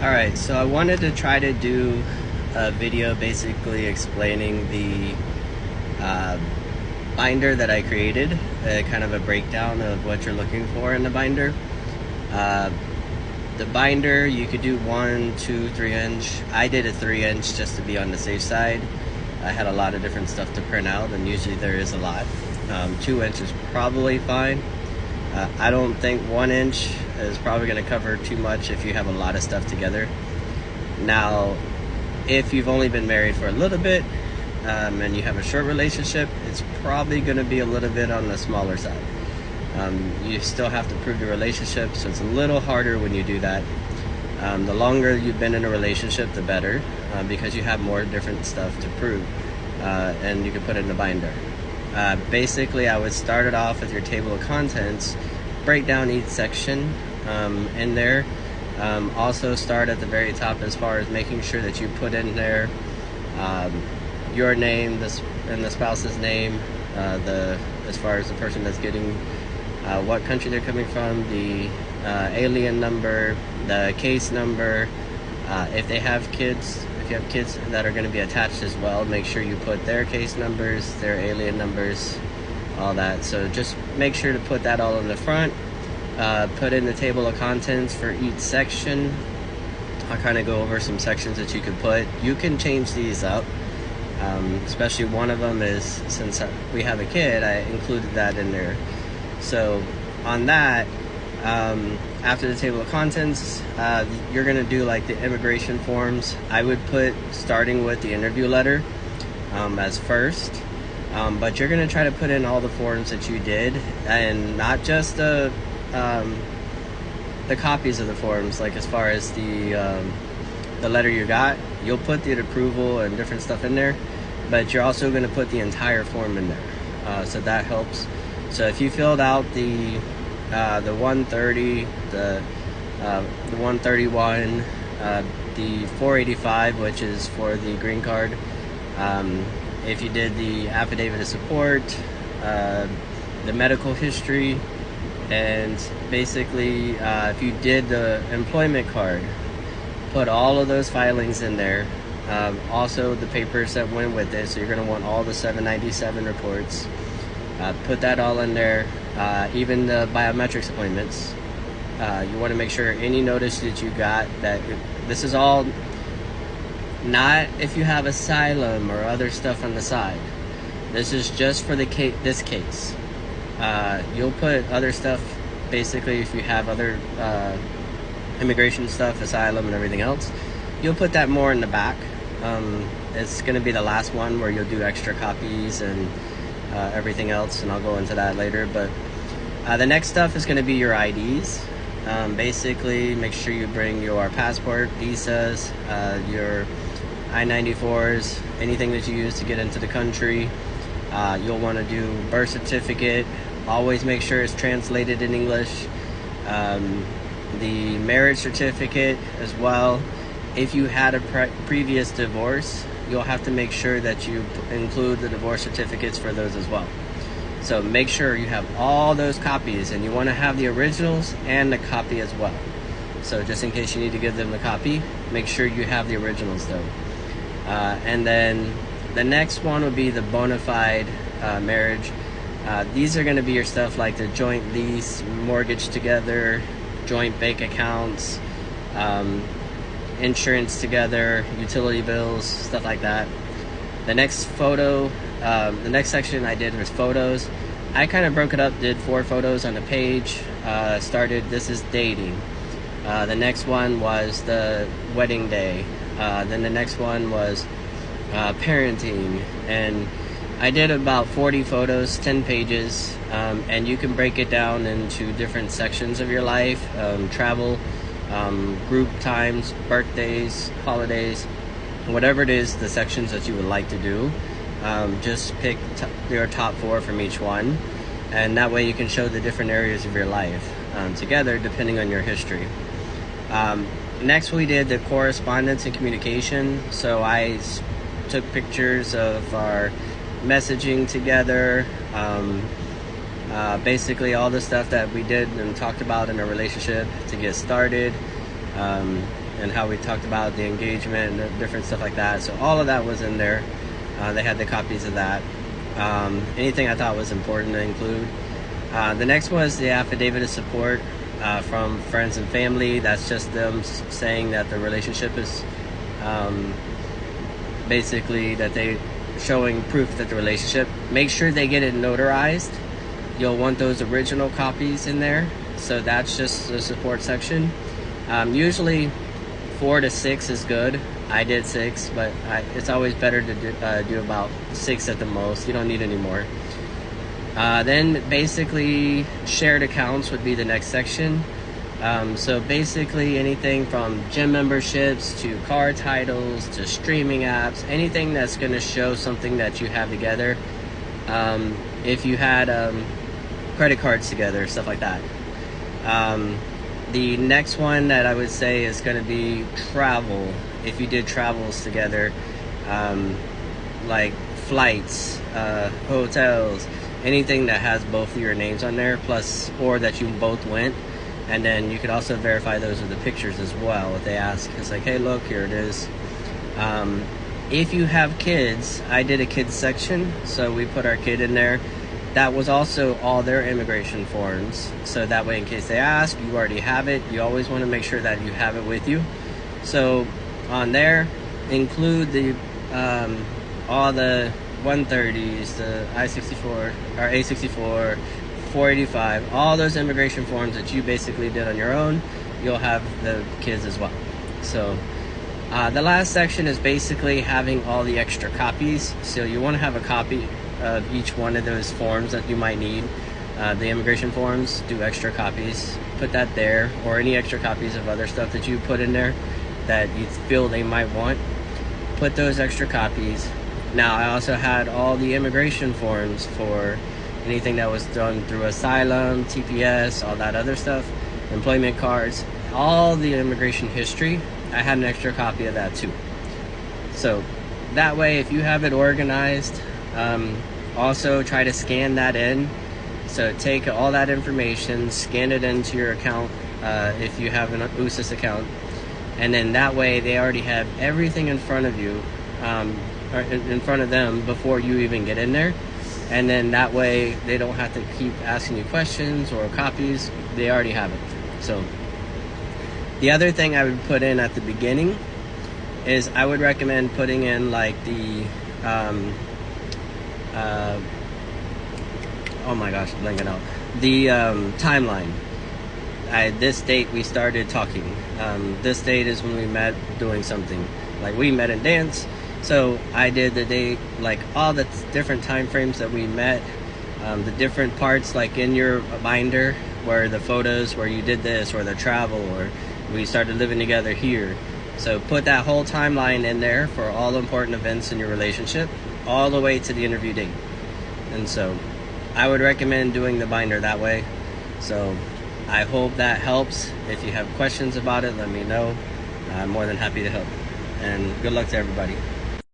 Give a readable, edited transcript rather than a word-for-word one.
Alright, so I wanted to try to do a video basically explaining the binder that I created, kind of a breakdown of what you're looking for in the binder. The binder, you could do 1, 2, 3 inch. I did a 3 inch just to be on the safe side. I had a lot of different stuff to print out, and usually there is a lot. 2 inch is probably fine. I don't think 1 inch is probably going to cover too much if you have a lot of stuff together. Now, if you've only been married for a little bit and you have a short relationship, it's probably going to be a little bit on the smaller side. You still have to prove your relationship, so it's a little harder when you do that. The longer you've been in a relationship, the better, because you have more different stuff to prove, and you can put it in a binder. Basically, I would start it off with your table of contents, break down each section in there. Also start at the very top as far as making sure that you put in there your name and the spouse's name, as far as the person that's getting what country they're coming from, the alien number, the case number. If they have kids, if you have kids that are going to be attached as well, make sure you put their case numbers, their alien numbers, all that. So just make sure to put that all in the front. Put in the table of contents for each section. I'll kind of go over some sections that you could put. You can change these up, especially one of them is, since we have a kid, I included that in there. So on that, after the table of contents, you're going to do like the immigration forms. I would put starting with the interview letter as first, but you're going to try to put in all the forms that you did, and not just the copies of the forms. Like as far as the letter you got, you'll put the approval and different stuff in there, but you're also going to put the entire form in there, so that helps. So if you filled out the 130, the 131, the 485, which is for the green card, if you did the affidavit of support, the medical history, and basically if you did the employment card, put all of those filings in there. Also the papers that went with it, so you're going to want all the 797 reports. Put that all in there, even the biometrics appointments. You want to make sure any notice that you got, that this is all not if you have asylum or other stuff on the side. This is just for this case. You'll put other stuff, basically if you have other immigration stuff, asylum and everything else, you'll put that more in the back. It's going to be the last one where you'll do extra copies and everything else, and I'll go into that later. But the next stuff is going to be your IDs. Basically, make sure you bring your passport, visas, your I-94s, anything that you use to get into the country. You'll want to do birth certificate. Always make sure it's translated in English. The marriage certificate as well. If you had a previous divorce, you'll have to make sure that you include the divorce certificates for those as well. So make sure you have all those copies, and you want to have the originals and the copy as well. So just in case you need to give them the copy, make sure you have the originals though. And then the next one would be the bona fide marriage. These are going to be your stuff like the joint lease, mortgage together, joint bank accounts, insurance together, utility bills, stuff like that. The next photo, the next section I did was photos. I kind of broke it up, did 4 photos on the page. This is dating. The next one was the wedding day. Then the next one was parenting. And I did about 40 photos, 10 pages, and you can break it down into different sections of your life, travel, group times, birthdays, holidays, whatever it is, the sections that you would like to do. Just pick your top 4 from each one, and that way you can show the different areas of your life together depending on your history. Next we did the correspondence and communication. So I took pictures of our messaging together, basically all the stuff that we did and talked about in a relationship to get started. and how we talked about the engagement and different stuff like that. So all of that was in there. They had the copies of that. Anything I thought was important to include. The next was the affidavit of support from friends and family. That's just them saying that the relationship is basically that they showing proof that the relationship. Make sure they get it notarized. You'll want those original copies in there. So that's just the support section. Usually 4 to 6 is good. I did 6, but it's always better to do about 6 at the most. You don't need any more. Then basically shared accounts would be the next section. So basically anything from gym memberships to car titles to streaming apps, anything that's going to show something that you have together. If you had credit cards together, stuff like that. The next one that I would say is going to be travel. If you did travels together, like flights, hotels, anything that has both of your names on there, plus or that you both went. And then you could also verify those with the pictures as well. If they ask, it's like, hey, look, here it is. If you have kids, I did a kids section, so we put our kid in there. That was also all their immigration forms. So that way, in case they ask, you already have it. You always want to make sure that you have it with you. So on there, include the all the 130s, the I-64 or A-64, 485, all those immigration forms that you basically did on your own, you'll have the kids as well. So the last section is basically having all the extra copies. So you want to have a copy of each one of those forms that you might need. The immigration forms, do extra copies, put that there, or any extra copies of other stuff that you put in there that you feel they might want. Put those extra copies. Now I also had all the immigration forms for anything that was done through asylum, TPS, all that other stuff, employment cards, all the immigration history. I had an extra copy of that too. So that way, if you have it organized, also try to scan that in. So take all that information, scan it into your account if you have an USCIS account, and then that way they already have everything in front of you, or in front of them before you even get in there. And then that way they don't have to keep asking you questions or copies. They already have it. So the other thing I would put in at the beginning is I would recommend putting in like the oh my gosh, I'm blanking out. The timeline. This date we started talking. This date is when we met doing something. Like we met in dance. So I did the date, like all the different time frames that we met, the different parts like in your binder where the photos where you did this, or the travel, or we started living together here. So put that whole timeline in there for all important events in your relationship, all the way to the interview date. And so I would recommend doing the binder that way. So I hope that helps. If you have questions about it, let me know. I'm more than happy to help. And good luck to everybody.